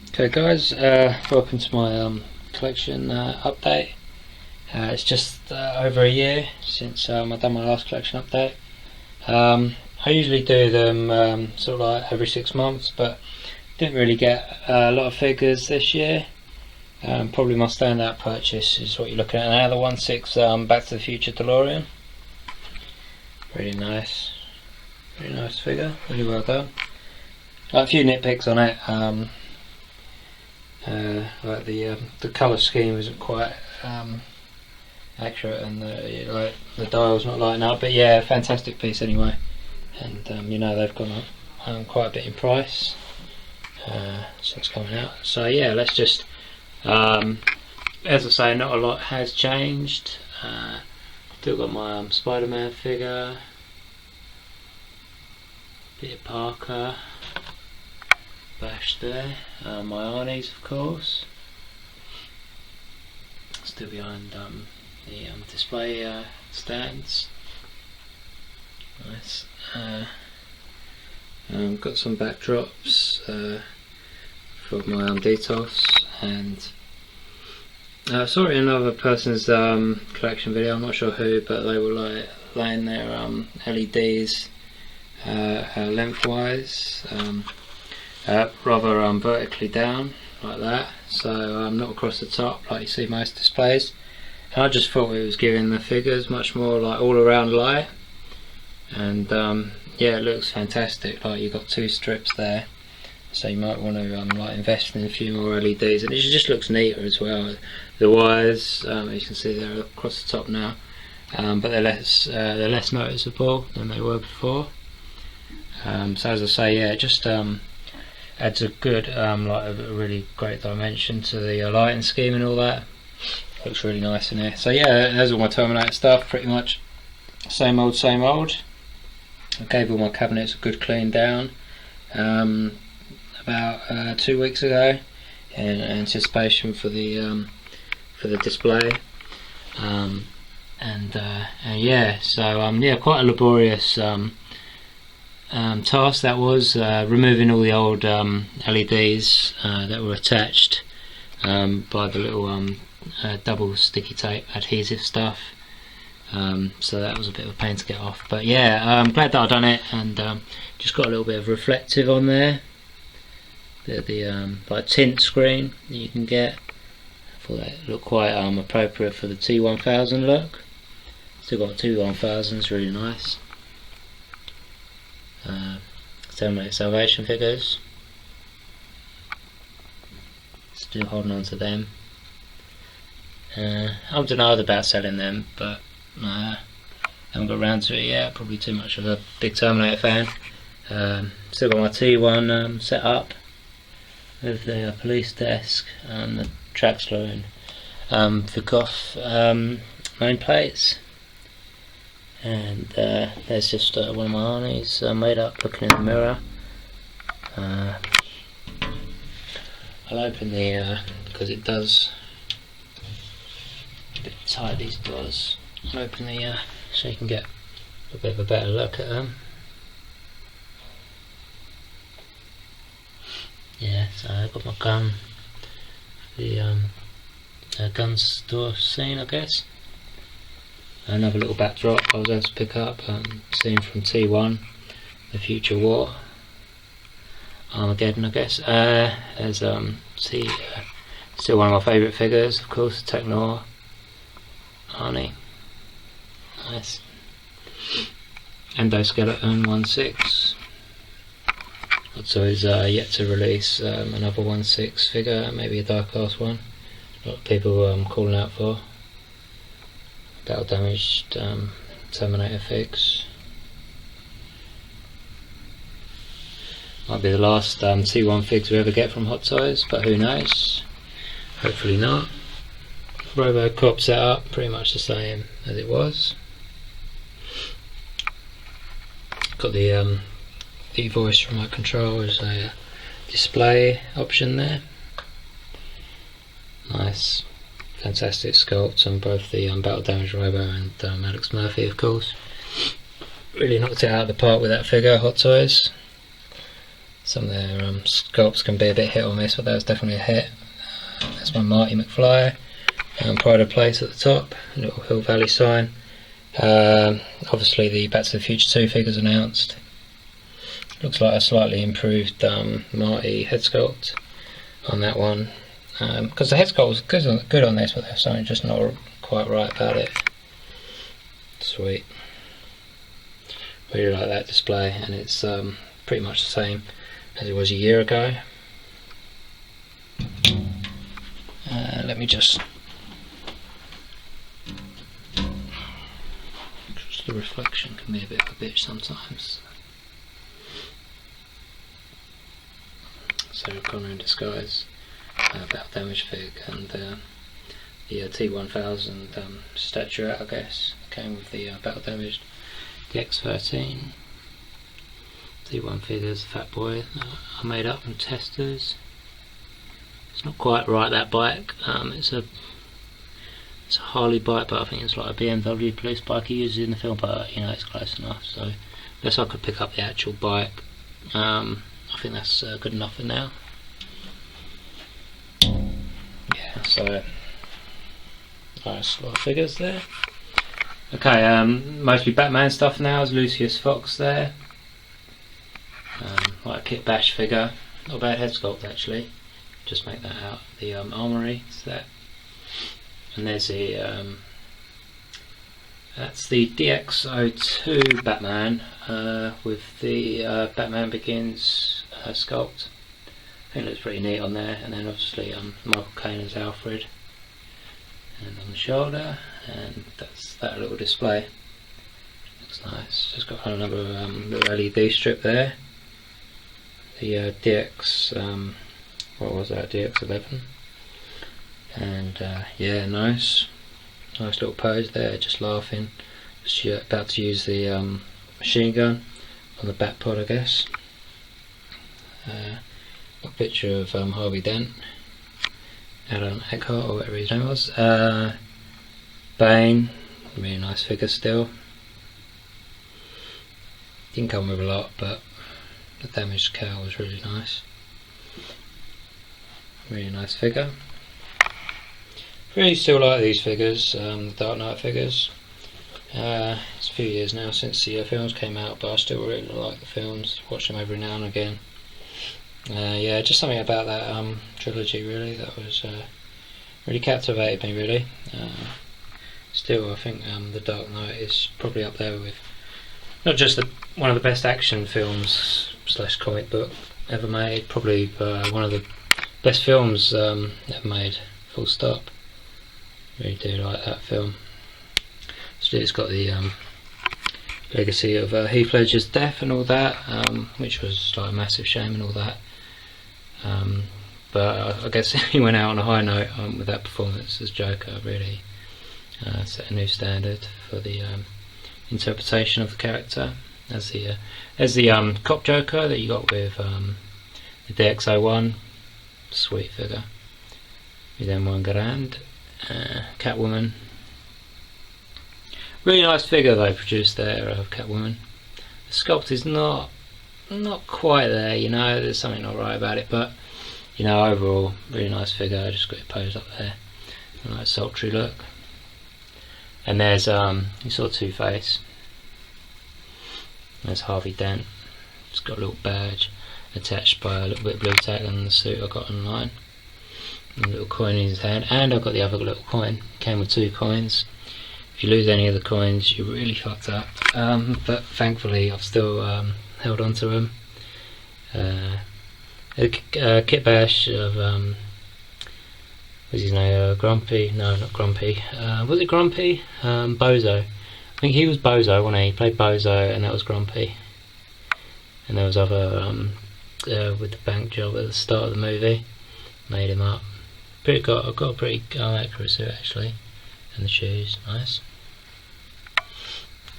Okay guys, welcome to my collection update. It's just over a year since I've done my last collection update. I usually do them sort of like every 6 months, but didn't really get a lot of figures this year. Probably my standout purchase is what you're looking at now, the 1/6 Back to the Future DeLorean. Really nice figure, really well done. A few nitpicks on it. Like the colour scheme isn't quite accurate, and the dial's not lighting up. But yeah, fantastic piece anyway. And you know, they've gone up quite a bit in price since coming out. So yeah, let's just as I say, not a lot has changed. Still got my Spider-Man figure, Peter Parker, Bash there, my Arnie's of course, still behind the display stands. Nice. Got some backdrops for my details, and I saw it in another person's collection video, I'm not sure who, but they were like laying their LEDs lengthwise, rather vertically down like that, so not across the top like you see most displays. And I just thought it was giving the figures much more like all around light, and yeah, it looks fantastic. Like you've got 2 strips there, so you might want to like invest in a few more LEDs, and it just looks neater as well. The wires, as you can see, they're across the top now, but they're less noticeable than they were before. So as I say, yeah, it just adds a good, like a really great dimension to the lighting scheme and all that. Looks really nice in here. So yeah, there's all my Terminator stuff, pretty much same old, same old. I gave all my cabinets a good clean down about 2 weeks ago in anticipation for the display, and yeah, so yeah, quite a laborious task that was, removing all the old LEDs that were attached by the little double sticky tape adhesive stuff. So that was a bit of a pain to get off, but yeah, I'm glad that I've done it, and just got a little bit of reflective on there, bit of the like tint screen that you can get. I thought that looked quite appropriate for the T1000 look. Still got T1000s, really nice. Terminator Salvation figures, still holding on to them. I'm denied about selling them, but haven't got around to it yet. Probably too much of a big Terminator fan. Still got my T1 set up with the police desk and the Traxler and Vikov main plates. And there's just one of my Arnie's made up, looking in the mirror. I'll open the, because it does a bit tight, these doors. I'll open the, so you can get a bit of a better look at them. Yeah, so I've got my gun, the gun store scene, I guess. Another little backdrop I was able to pick up, scene from T1, the Future War, Armageddon, I guess. There's still one of my favourite figures, of course, Technor, Arnie, nice. Endoskeleton 1/6. So he's yet to release another 1/6 figure, maybe a Dark Horse one. A lot of people calling out for. Battle damaged Terminator figs. Might be the last T1 figs we ever get from Hot Toys, but who knows? Hopefully not. Robocop setup, pretty much the same as it was. Got the e-voice remote control as a display option there. Nice. Fantastic sculpts on both the Battle Damage Robo and Alex Murphy, of course. Really knocked it out of the park with that figure, Hot Toys. Some of their sculpts can be a bit hit or miss, but that was definitely a hit. That's my Marty McFly. Pride of Place at the top, a little Hill Valley sign. Obviously the Back to the Future 2 figures announced. Looks like a slightly improved Marty head sculpt on that one. Because the head sculpt was good on this, but there's something just not quite right about it. Sweet. Really like that display, and it's pretty much the same as it was a year ago. Let me just the reflection can be a bit of a bitch sometimes. So Connor in Disguise, Battle Damage fig, and the T1000 statuette, I guess, came with the Battle Damaged, the X13, T1 figures, Fat Boy, I made up from testers. It's not quite right, that bike. It's a Harley bike, but I think it's like a BMW police bike he uses in the film, but you know, it's close enough, so unless I could pick up the actual bike, I think that's good enough for now. Yeah, so nice lot of figures there. Okay, mostly Batman stuff now. Is Lucius Fox there, like a Kit Bash figure, not a bad head sculpt actually, just make that out. The armory, it's that. And there's the that's the DX02 Batman with the Batman Begins sculpt. I think it looks pretty neat on there. And then obviously Michael Caine as Alfred, and on the shoulder, and that's that little display. Looks nice. Just got another little LED strip there. The DX what was that? DX11. And yeah, nice little pose there, just laughing, just about to use the machine gun on the bat pod, I guess. A picture of Harvey Dent, Alan Eckhart, or whatever his name was. Bane, really nice figure still. Didn't come with a lot, but the damaged cow was really nice. Really nice figure. Really still like these figures, the Dark Knight figures. It's a few years now since the films came out, but I still really like the films, watch them every now and again. Yeah, just something about that trilogy really that was really captivated me really. Still, I think the Dark Knight is probably up there with not just one of the best action films / comic book ever made, probably one of the best films ever made, full stop. Really do like that film. So it's got the legacy of Heath Ledger's death and all that, which was like a massive shame and all that. But I guess he went out on a high note with that performance as Joker. Really set a new standard for the interpretation of the character as the cop Joker that you got with the DX01. Sweet figure. Then one grand. Catwoman. Really nice figure they produced there of Catwoman. The sculpt is not quite there, you know, there's something not right about it, but you know, overall really nice figure. I just got it posed up there. A nice sultry look. And there's you saw Two-Face. There's Harvey Dent. It's got a little badge attached by a little bit of blue tack on the suit I got online. A little coin in his hand, and I've got the other little coin. Came with 2 coins. If you lose any of the coins, you're really fucked up. But thankfully, I've still held on to them. Kit Bash of what's his name? Grumpy? No, not Grumpy. Was it Grumpy? Bozo. I think he was Bozo, wasn't he? He played Bozo, and that was Grumpy. And there was other with the bank job at the start of the movie. Made him up. I've got a pretty accurate suit actually, and the shoes, nice.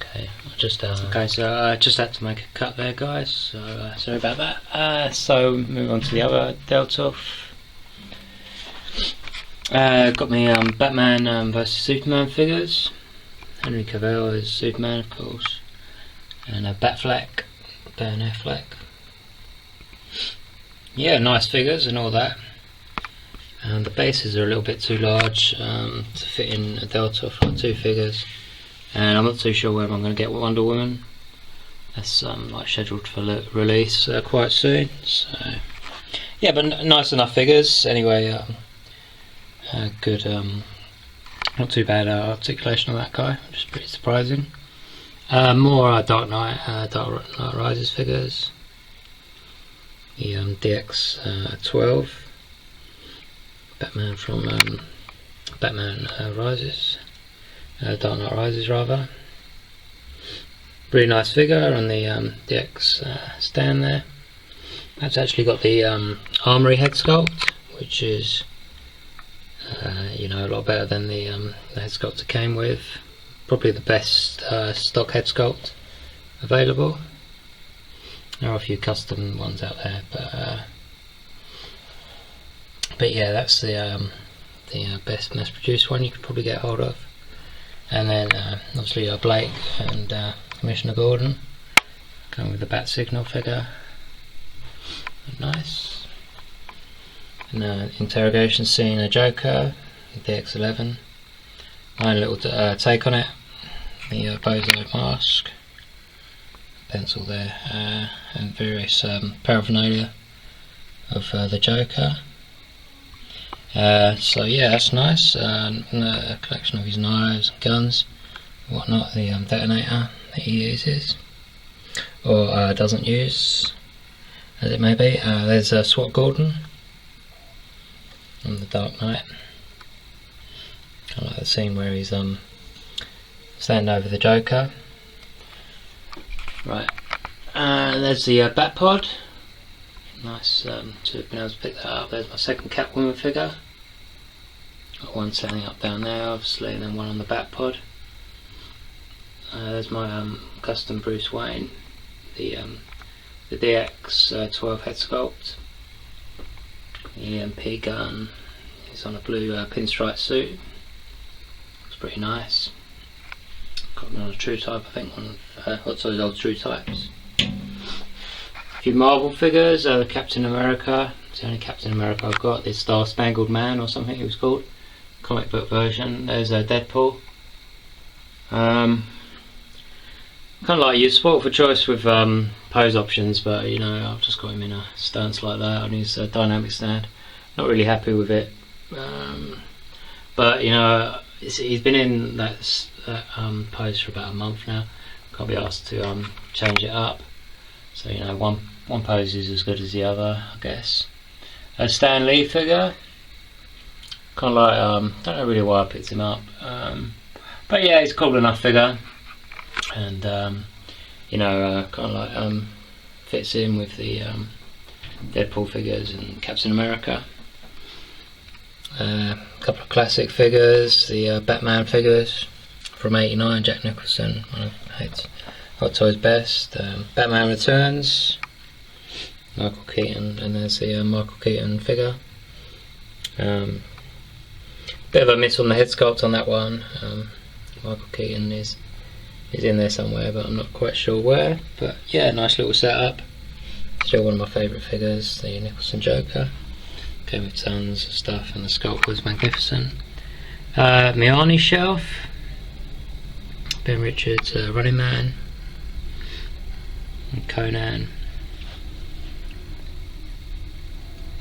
Okay, so I just had to make a cut there, guys. So sorry about that. So move on to the other Delta. Got me Batman vs Superman figures. Henry Cavill is Superman, of course, and a Batfleck, Ben Affleck. yeah, nice figures and all that. And the bases are a little bit too large to fit in a Delta for 2 figures. And I'm not too sure whether I'm going to get Wonder Woman. That's like scheduled for release quite soon. So yeah, but nice enough figures anyway. Good, not too bad articulation on that guy, which is pretty surprising. More Dark Knight Rises figures. The DX12 Batman from Batman Rises, Dark Knight Rises rather. Really nice figure on the DX stand there. That's actually got the armory head sculpt, which is you know, a lot better than the head sculpt it came with. Probably the best stock head sculpt available. There are a few custom ones out there, but yeah, that's the best mass produced one you could probably get hold of. And then obviously Blake and Commissioner Gordon going with the bat signal figure. Nice. And interrogation scene, a Joker, the DX11. My little take on it. The Bozo mask, pencil there, and various paraphernalia of the Joker. So yeah, that's nice. A collection of his knives and guns, and whatnot. The detonator that he uses, or doesn't use, as it may be. There's SWAT Gordon on the Dark Knight. Kind of like the scene where he's standing over the Joker. Right. There's the Bat Pod. Nice to have been able to pick that up. There's my second Catwoman figure. Got one standing up down there, obviously, and then one on the Bat Pod. There's my custom Bruce Wayne, the DX12 head sculpt. The EMP gun is on a blue pinstripe suit. Looks pretty nice. Got another True Type, I think, one of Hot Toys old True Types. A few Marvel figures, Captain America. It's the only Captain America I've got. The Star Spangled Man or something it was called. Comic book version. There's Deadpool. Kind of like you, spoiled for choice with pose options, but you know, I've just got him in a stance like that on his dynamic stand. Not really happy with it, but you know, he's been in that pose for about a month now. Can't be asked to change it up. So you know, one pose is as good as the other, I guess. A Stan Lee figure, kind of like don't know really why I picked him up, but yeah, he's a cool enough figure, and you know, kind of like fits in with the Deadpool figures and Captain America. A couple of classic figures, the Batman figures from '89, Jack Nicholson, one of Hot Toys' best. Batman Returns, Michael Keaton, and there's the Michael Keaton figure. Bit of a miss on the head sculpt on that one. Michael Keaton is in there somewhere, but I'm not quite sure where. But yeah, nice little setup. Still one of my favourite figures, the Nicholson Joker. Came with tons of stuff, and the sculpt was magnificent. My Arnie shelf, Ben Richards' Running Man, and Conan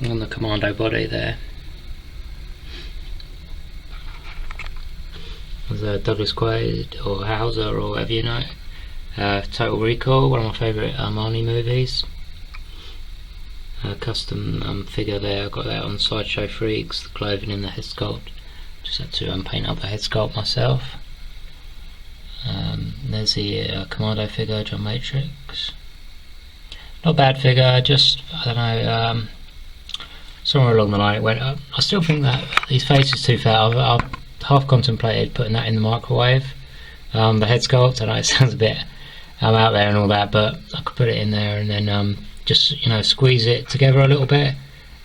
on the Commando body there. There's Douglas Quaid or Hauser or whatever you know. Total Recall, one of my favourite Arnie movies. Custom figure there, I got that on Sideshow Freaks, the clothing in the head sculpt. Just had to paint up the head sculpt myself. There's the Commando figure, John Matrix. Not a bad figure, just, I don't know, somewhere along the line it went up. I still think that his face is too fat. I've half contemplated putting that in the microwave. The head sculpt, I know it sounds a bit out there and all that, but I could put it in there and then just, you know, squeeze it together a little bit,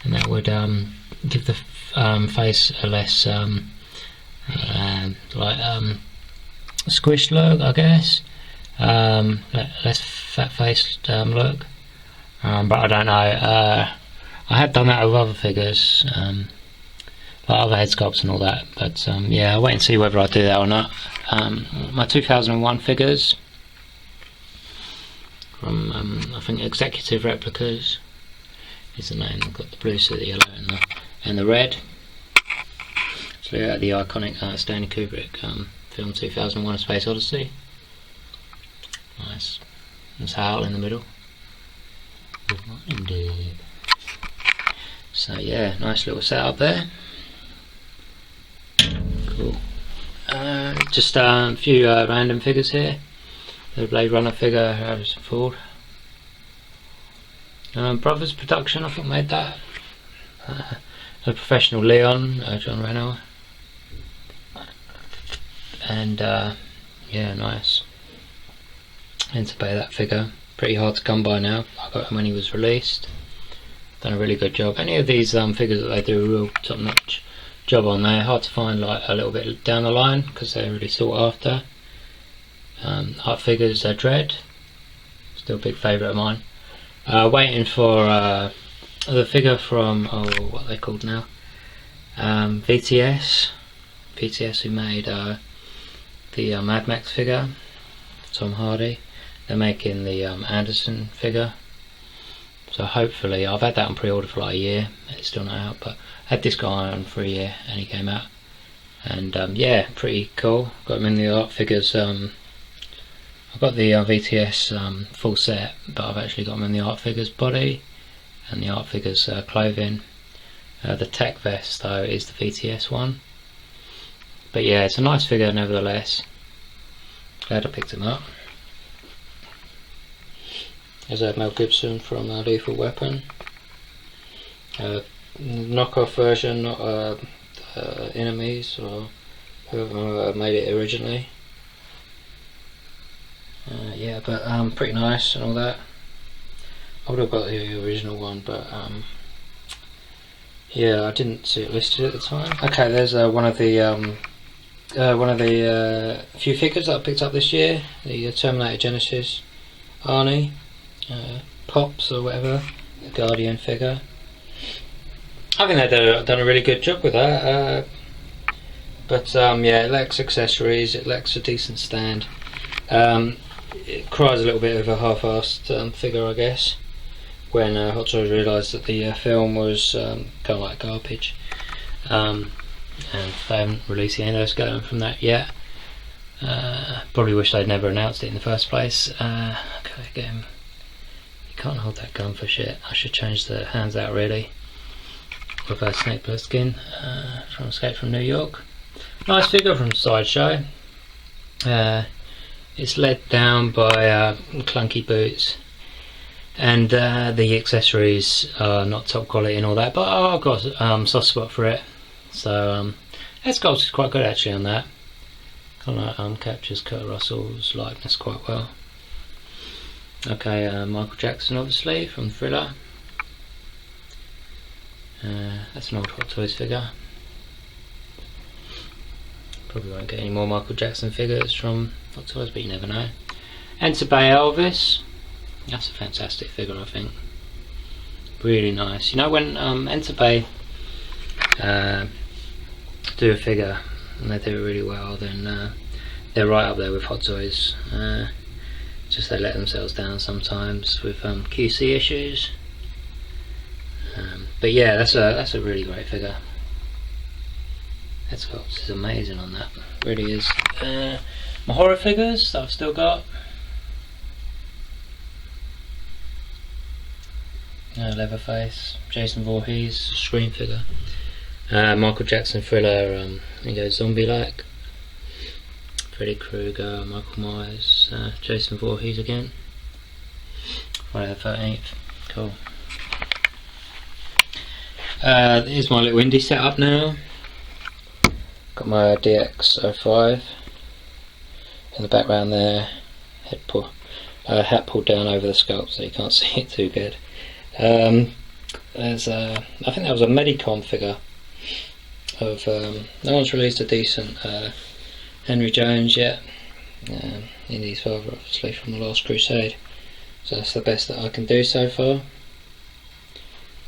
and that would give the face a less squished look, I guess. Less fat faced look. But I don't know. I had done that with other figures, like other head sculpts and all that, but yeah, I'll wait and see whether I do that or not. My 2001 figures from I think Executive Replicas is the name. They've got the blue suit, the yellow and the red. So yeah, the iconic Stanley Kubrick film 2001: A Space Odyssey. Nice. There's Hal in the middle. Indeed. So yeah, nice little setup there. Cool. Just a few random figures here. The Blade Runner figure, Harrison Ford. Brothers Production, I think, made that. A Professional Leon, John Reno. And yeah, nice. And to pay that figure, pretty hard to come by now. I got him when he was released. Done a really good job. Any of these figures that they do a real top-notch job on, they're hard to find like a little bit down the line because they're really sought after. Art figures, Dread, still a big favourite of mine. Waiting for the figure from what are they called now? VTS who made the Mad Max figure, Tom Hardy. They're making the Anderson figure, so hopefully, I've had that on pre-order for like a year, it's still not out, but I had this guy on for a year and he came out, and yeah, pretty cool. Got him in the art figures. I've got the VTS full set, but I've actually got him in the art figures body and the art figures clothing. The tech vest though is the VTS one, but yeah, it's a nice figure nevertheless. Glad I picked him up. There's Mel Gibson from Lethal Weapon. Knockoff version, not Enemies or whoever made it originally. Yeah, but pretty nice and all that. I would have got the original one, but yeah, I didn't see it listed at the time. Okay, there's one of the few figures that I picked up this year. The Terminator Genesis Arnie. Pops or whatever, the Guardian figure. I think they've done a really good job with that, but yeah, it lacks accessories, it lacks a decent stand. It cries a little bit of a half-assed figure, I guess, when Hot Toys realised that the film was kind of like garbage, and they haven't released any of those going from that yet. Probably wish they'd never announced it in the first place. Okay, again. Can't hold that gun for shit. I should change the hands out really. Reverse snake blood skin from Escape from New York. Nice figure from Sideshow. It's led down by clunky boots, and the accessories are not top quality and all that, but I've got a soft spot for it. So head sculpt is quite good actually on that. Kind of captures Kurt Russell's likeness quite well. Okay, Michael Jackson obviously from Thriller. That's an old Hot Toys figure. Probably won't get any more Michael Jackson figures from Hot Toys, but you never know. Enter Bay Elvis. That's a fantastic figure, I think. Really nice. You know when Enter Bay do a figure and they do it really well, then they're right up there with Hot Toys. Just they let themselves down sometimes with QC issues, but yeah, that's a really great figure. That sculpt is amazing on that, really is. My horror figures that I've still got. Leatherface, Jason Voorhees, Scream figure. Michael Jackson Thriller, he goes zombie-like. Freddy Krueger, Michael Myers, Jason Voorhees again. Friday the 13th. Cool. Here's my little indie setup now. Got my DX05 in the background there. Hat pulled down over the sculpt so you can't see it too good. There's I think that was a Medicom figure of no one's released a decent Henry Jones yet. Indy's father, obviously, from The Last Crusade, so that's the best that I can do so far.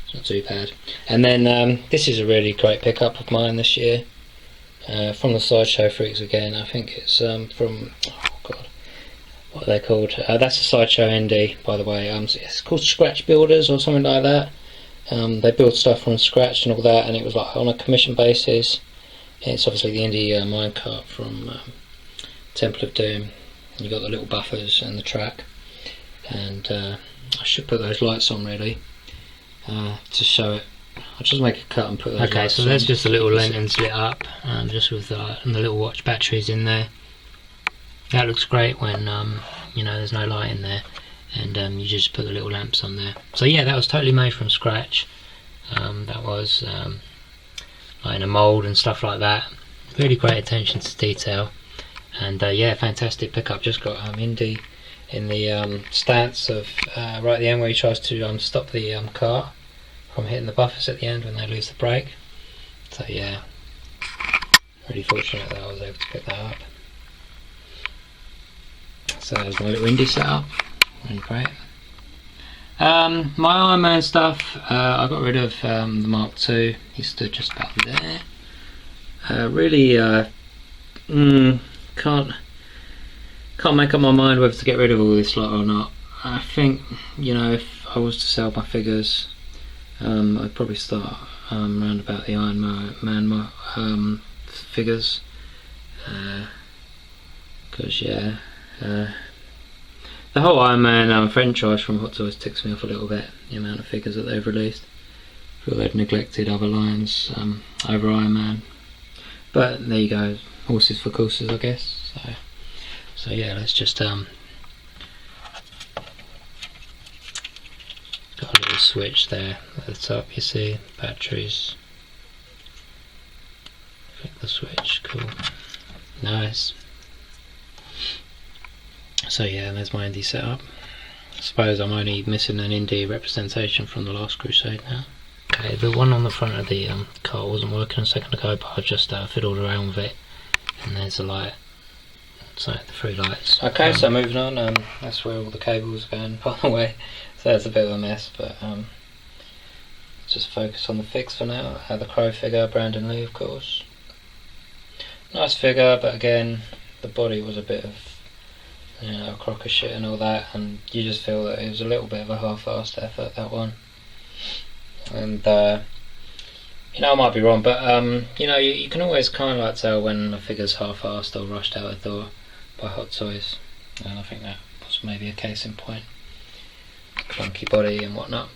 It's not too bad. And then this is a really great pickup of mine this year, from the Sideshow Freaks again. I think it's from, oh god, what are they called? That's a Sideshow indie, by the way. It's called Scratch Builders or something like that. They build stuff from scratch and all that, and it was like on a commission basis. It's obviously the indie minecart from Temple of Doom. You got the little buffers and the track, and I should put those lights on really to show it. I'll just make a cut and put those lights on. Okay, so there's just a little lanterns lit up, just with and the little watch batteries in there. That looks great when you know, there's no light in there, and you just put the little lamps on there. So yeah, that was totally made from scratch. That was like in a mould and stuff like that. Really great attention to detail, and yeah, fantastic pickup. Just got Indy in the stance of right at the end where he tries to stop the car from hitting the buffers at the end when they lose the brake. So yeah, really fortunate that I was able to pick that up. So there's my little Indy setup, really great. My Iron Man stuff, I got rid of the Mark II. He stood just about there. Really can't make up my mind whether to get rid of all this lot or not. I think, you know, if I was to sell my figures, I'd probably start round about the Iron Man figures, because yeah, the whole Iron Man franchise from Hot Toys ticks me off a little bit, the amount of figures that they've released. I feel they've neglected other lines over Iron Man. But there you go, horses for courses, I guess. So yeah, let's just got a little switch there at the top, you see, batteries. Click the switch, cool. Nice. So yeah, there's my indie setup. I suppose I'm only missing an indie representation from the Last Crusade now. Okay, the one on the front of the car wasn't working a second ago, but I just fiddled around with it, and there's a light. So the 3 lights. Okay, so moving on, that's where all the cables are going, by the way. So that's a bit of a mess, but just focus on the fix for now. The Crow figure, Brandon Lee, of course. Nice figure, but again, the body was a bit of, you know, a crock of shit and all that, and you just feel that it was a little bit of a half-assed effort, that one. And you know, I might be wrong, but you know, you can always kind of like tell when a figure's half-assed or rushed out the door by Hot Toys, and I think that was maybe a case in point. Clunky body and whatnot.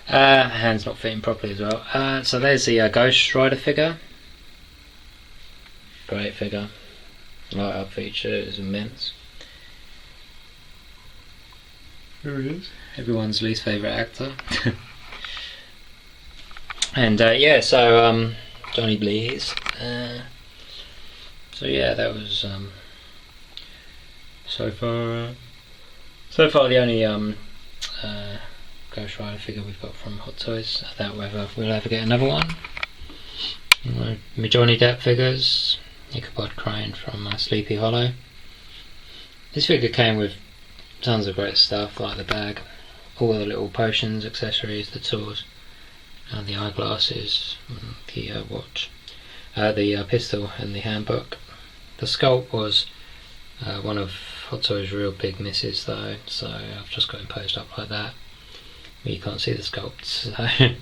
Hands not fitting properly as well. So there's the Ghost Rider figure. Great figure. Light up feature is immense. There he is. Everyone's least favourite actor. And yeah, so Johnny Blaze. So yeah, that was so far the only Ghost Rider figure we've got from Hot Toys. I doubt whether we'll ever get another one. My Johnny Depp figures, Ichabod Crane from Sleepy Hollow. This figure came with tons of great stuff, like the bag, all the little potions, accessories, the tools, the eyeglasses, the watch, the pistol and the handbook. The sculpt was one of Hot Toys' real big misses though, so I've just got him posed up like that. But you can't see the sculpt, so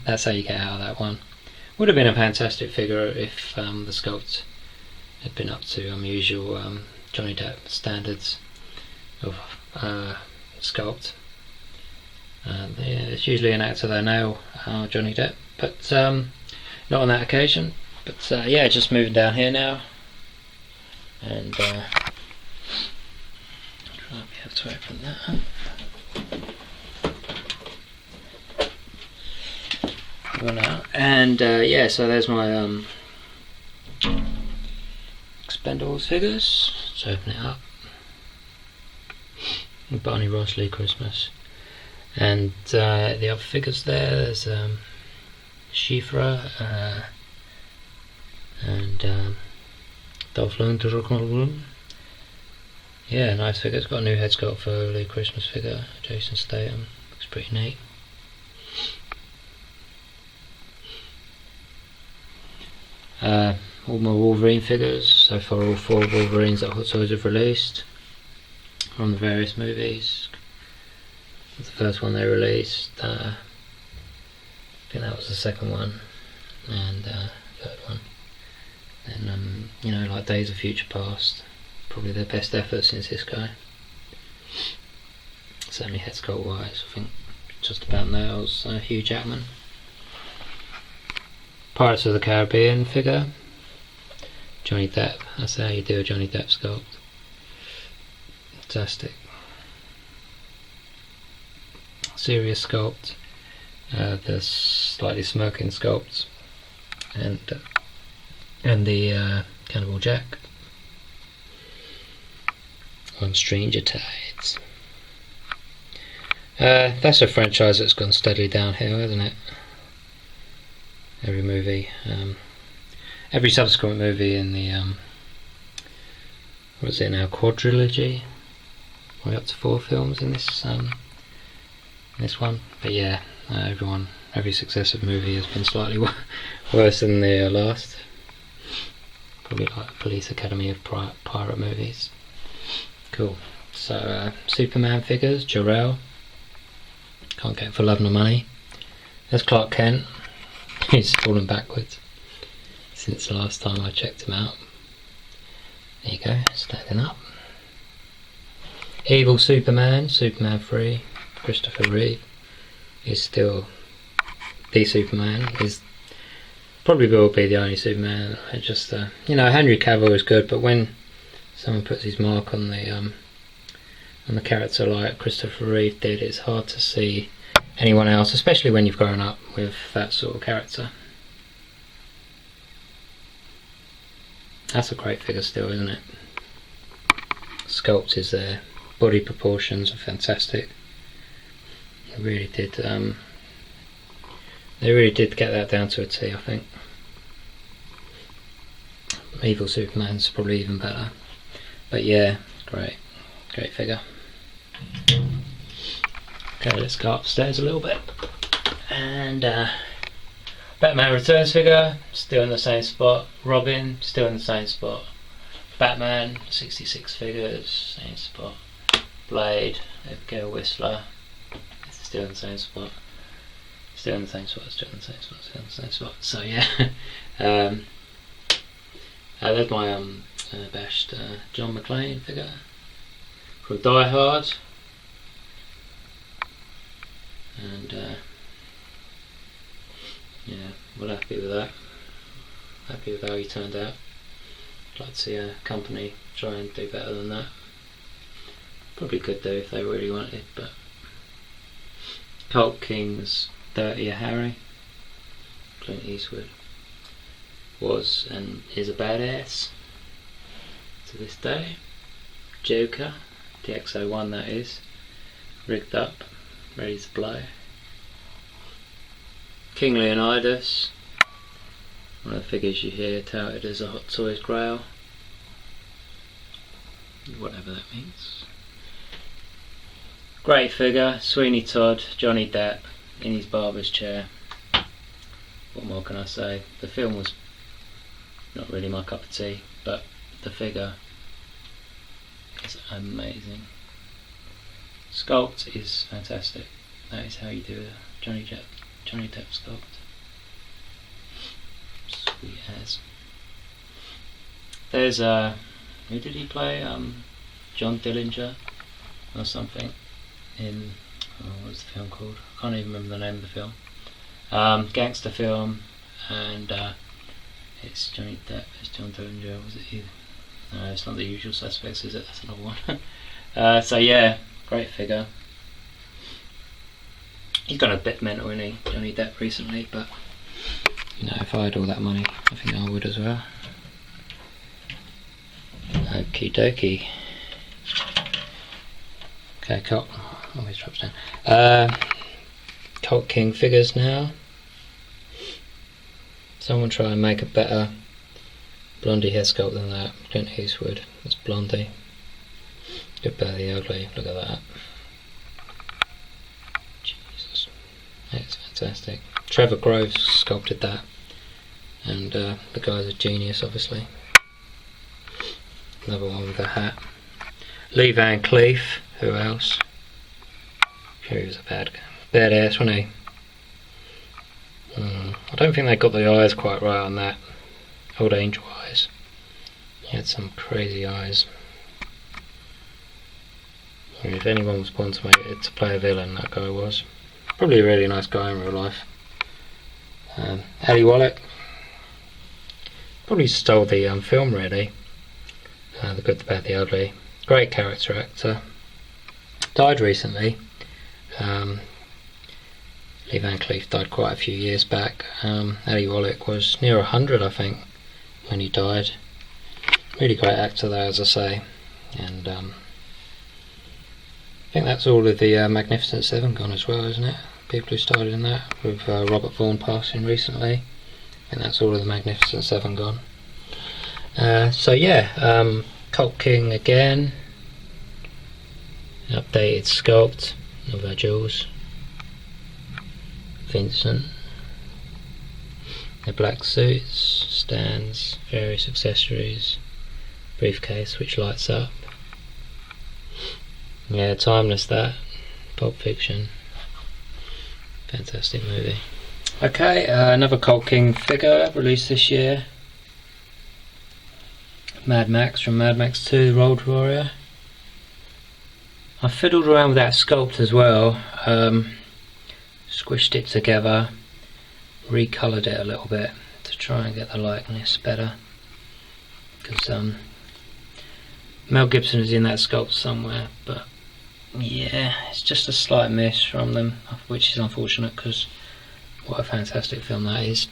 that's how you get out of that one. Would have been a fantastic figure if the sculpt had been up to usual Johnny Depp standards of sculpt. Yeah, it's usually an actor they nail, Johnny Depp, but not on that occasion. But yeah, just moving down here now, and try and be able to open that up. And yeah, so there's my Expendables figures. Let's open it up. Barney Ross, Lee Christmas. And the other figures there's Shifra and Dolph Lundgren. Yeah, nice figure. It's got a new head sculpt for Lee Christmas figure, Jason Statham. Looks pretty neat. All my Wolverine figures. So far, all 4 Wolverines that Hot Toys have released from the various movies. The first one they released, I think that was the second one, and third one. And you know, like Days of Future Past, probably their best effort since this guy. Certainly head sculpt wise, I think just about nails Hugh Jackman. Pirates of the Caribbean figure, Johnny Depp. That's how you do a Johnny Depp sculpt. Fantastic. Serious sculpt, the slightly smirking sculpt, and the Cannibal Jack on Stranger Tides. That's a franchise that's gone steadily downhill, isn't it? Every movie, every subsequent movie in the what is it now, quadrilogy? We're up to 4 films in this one. But yeah, every successive movie has been slightly worse than the last. Probably like Police Academy of pirate movies. Cool. So Superman figures, Jor-El. Can't get for love nor money. There's Clark Kent. He's fallen backwards since the last time I checked him out. There you go, standing up. Evil Superman, Superman 3, Christopher Reeve is still the Superman. Is probably will be the only Superman. I just you know, Henry Cavill is good, but when someone puts his mark on the character like Christopher Reeve did, it's hard to see anyone else, especially when you've grown up with that sort of character. That's a great figure still, isn't it? Sculpt is there. Body proportions are fantastic. They really did get that down to a T, I think. Evil Superman's probably even better. But yeah, great figure. Okay, let's go upstairs a little bit. And Batman Returns figure, still in the same spot. Robin, still in the same spot. Batman, 66 figures, same spot. Blade, Abigail Whistler, still in the same spot. Still in the same spot, still in the same spot, still in the same spot. So yeah, there's my bashed John McClane figure from Die Hard. And yeah, well, happy with that. Happy with how he turned out. I'd like to see a company try and do better than that. Probably could do if they really wanted, but Cult King's Dirtier Harry, Clint Eastwood, was and is a badass to this day. Joker, the XO1 that is, rigged up, ready to blow. King Leonidas, one of the figures you hear touted as a Hot Toys Grail, whatever that means. Great figure, Sweeney Todd, Johnny Depp in his barber's chair. What more can I say? The film was not really my cup of tea, but the figure is amazing. Sculpt is fantastic. That is how you do a Johnny Depp sculpt. Sweet as. There's who did he play? John Dillinger or something in what's the film called? I can't even remember the name of the film. Gangster film, and it's Johnny Depp, it's John Dillinger. Was it you? No, it's not The Usual Suspects, is it? That's another one. So yeah, great figure. He's gone a bit mental, isn't he, Johnny Depp, recently, but you know, if I had all that money, I think I would as well. Okie dokie. Okay, Cult. Always drops down. Cult King figures now. Someone try and make a better Blondie hair sculpt than that. Clint Eastwood. That's Blondie. Good better the ugly. Look at that. Jesus. That's fantastic. Trevor Groves sculpted that. and the guy's a genius, obviously. Another one with a hat. Lee Van Cleef, who else? Sure, he was a badass, wasn't he? I don't think they got the eyes quite right on that. Old Angel eyes. He had some crazy eyes. If anyone was born to play a villain, that guy was. Probably a really nice guy in real life. Ali Wallach. Probably stole the film, really. The Good, the Bad, the Ugly. Great character actor. Died recently. Lee Van Cleef died quite a few years back. Ali Wallach was near 100, I think, when he died. Really great actor though, as I say. And I think that's all of the Magnificent Seven gone as well, isn't it? People who started in that, with Robert Vaughn passing recently. I think that's all of the Magnificent Seven gone. So yeah, Cult King again. Updated sculpt of Jules. Vincent. The black suits, stands, various accessories, briefcase which lights up. Yeah, timeless that. Pulp Fiction. Fantastic movie. Okay, another Cult King figure released this year. Mad Max from Mad Max 2, The Road Warrior. I fiddled around with that sculpt as well. Squished it together, recoloured it a little bit to try and get the likeness better. Because Mel Gibson is in that sculpt somewhere, but yeah, it's just a slight miss from them, which is unfortunate because what a fantastic film that is.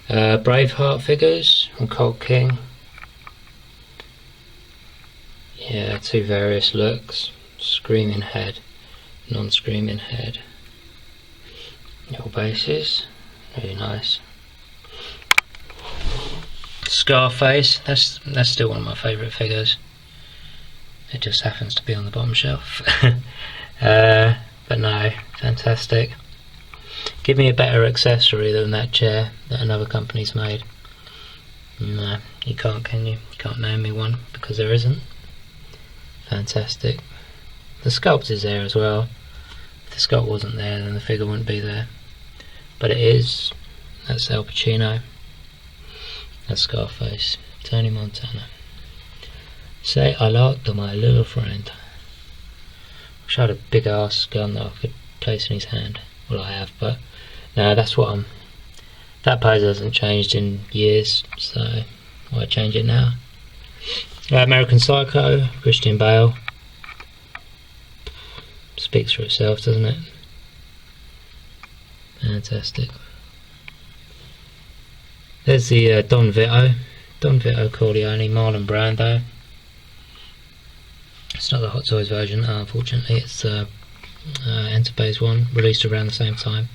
Braveheart figures from Cult King. Yeah, two various looks. Screaming head, non-screaming head. Little bases, really nice. Scarface, that's still one of my favourite figures. It just happens to be on the bottom shelf. But no, fantastic. Give me a better accessory than that chair that another company's made. No, you can't, can you? You can't name me one because there isn't. Fantastic. The sculpt is there as well. If the sculpt wasn't there, then the figure wouldn't be there. But it is. That's Al Pacino. That's Scarface. Tony Montana. Say hello to my little friend. Wish I had a big ass gun that I could place in his hand. Well, I have, but no, that's what I'm. That pose hasn't changed in years, so why change it now? American Psycho, Christian Bale. Speaks for itself, doesn't it? Fantastic. There's the Don Vito Corleone, Marlon Brando. It's not the Hot Toys version, unfortunately. It's Enterbase one, released around the same time.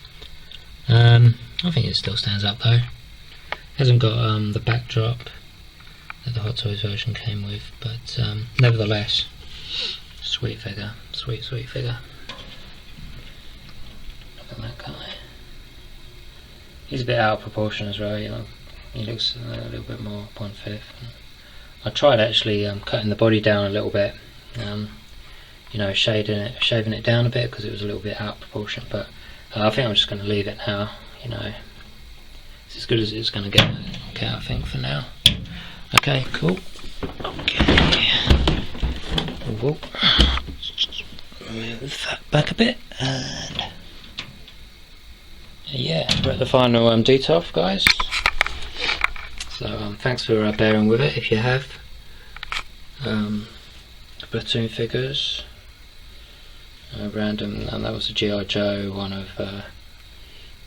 I think it still stands up though. Hasn't got the backdrop that the Hot Toys version came with, but nevertheless, sweet figure, sweet figure. Look at that guy. He's a bit out of proportion as well, you know. He looks a little bit more 1/5. I tried actually cutting the body down a little bit, you know, shaving it down a bit because it was a little bit out of proportion. But I think I'm just going to leave it now. You know, it's as good as it's going to get. Okay, I think for now. Okay, cool. Okay. Whoa. Move that back a bit and. Yeah, we're at the final detoff, guys. So thanks for bearing with it if you have. Platoon figures, random, and that was a G.I. Joe, one of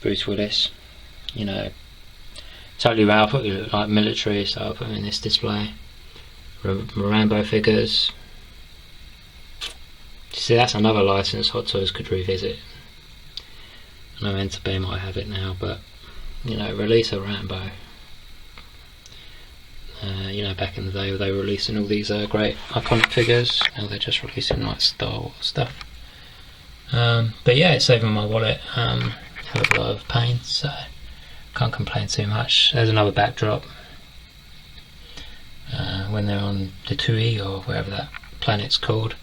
Bruce Willis. You know, totally random. I put it like military, so I'll put them in this display. Rambo figures. See, that's another license Hot Toys could revisit. I know Enterbase might have it now, but you know, release a Rambo. You know, back in the day they were releasing all these great iconic figures. Now they're just releasing like Star Wars stuff. But yeah, it's saving my wallet. Have a lot of pain, so can't complain too much. There's another backdrop when they're on the Tui or wherever that planet's called,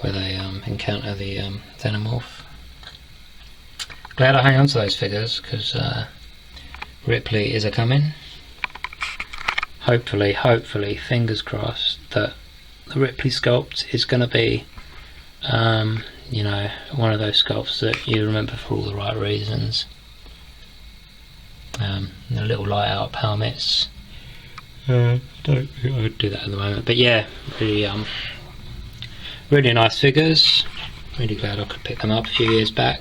where they encounter the Xenomorph. Glad I hang on to those figures, because Ripley is a-coming. Hopefully, fingers crossed, that the Ripley sculpt is going to be, you know, one of those sculpts that you remember for all the right reasons. The little light out helmets. Don't think I would do that at the moment, but yeah, really nice figures. Really glad I could pick them up a few years back.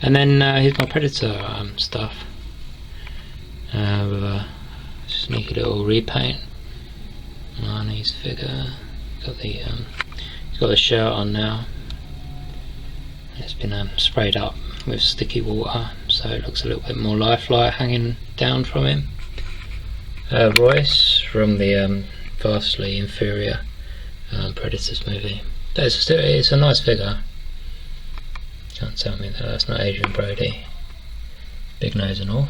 And then here's my Predator stuff, with a sneaky little repaint on his figure. He's got the shirt on now. It's been sprayed up with sticky water, so it looks a little bit more lifelike hanging down from him. Royce from the vastly inferior Predators movie. It's a nice figure. Can't tell me that that's not Adrian Brody. Big nose and all.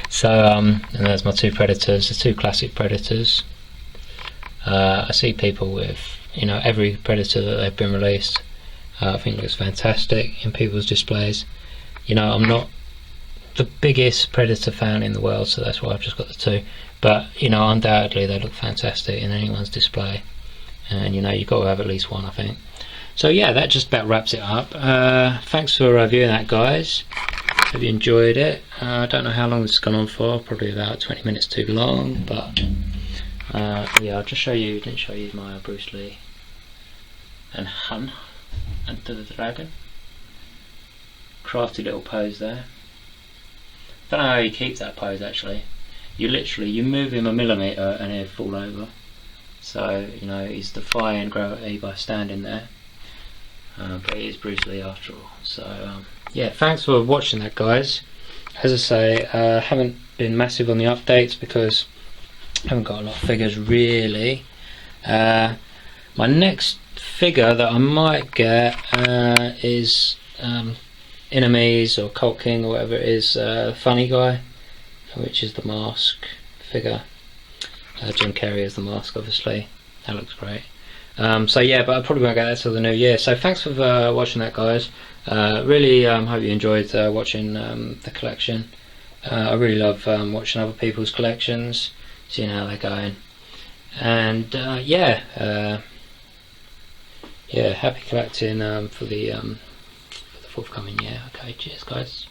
So, and there's my two Predators, the two classic Predators. I see people with, you know, every Predator that they've been released. I think it looks fantastic in people's displays. You know, I'm not the biggest Predator fan in the world, so that's why I've just got the two. But, you know, undoubtedly they look fantastic in anyone's display. And, you know, you've got to have at least one, I think. So yeah, that just about wraps it up. Thanks for viewing that, guys. Hope you enjoyed it. I don't know how long this has gone on for, probably about 20 minutes too long, but yeah, I'll just didn't show you my Bruce Lee and Han Enter the Dragon. Crafty little pose there. Don't know how he keeps that pose actually. You move him a millimetre and he'll fall over. So, you know, he's defying gravity by standing there. But it is Bruce Lee after all. So yeah, thanks for watching that, guys. As I say, haven't been massive on the updates because I haven't got a lot of figures really. My next figure that I might get is Enemies or Cult King or whatever it is, Funny Guy, which is the Mask figure. Jim Carrey as the Mask, obviously. That looks great. So yeah, but I probably won't get that till the new year. So thanks for watching that, guys. Really hope you enjoyed watching the collection. I really love watching other people's collections, seeing how they're going. And yeah, happy collecting for the forthcoming year. Okay, cheers, guys.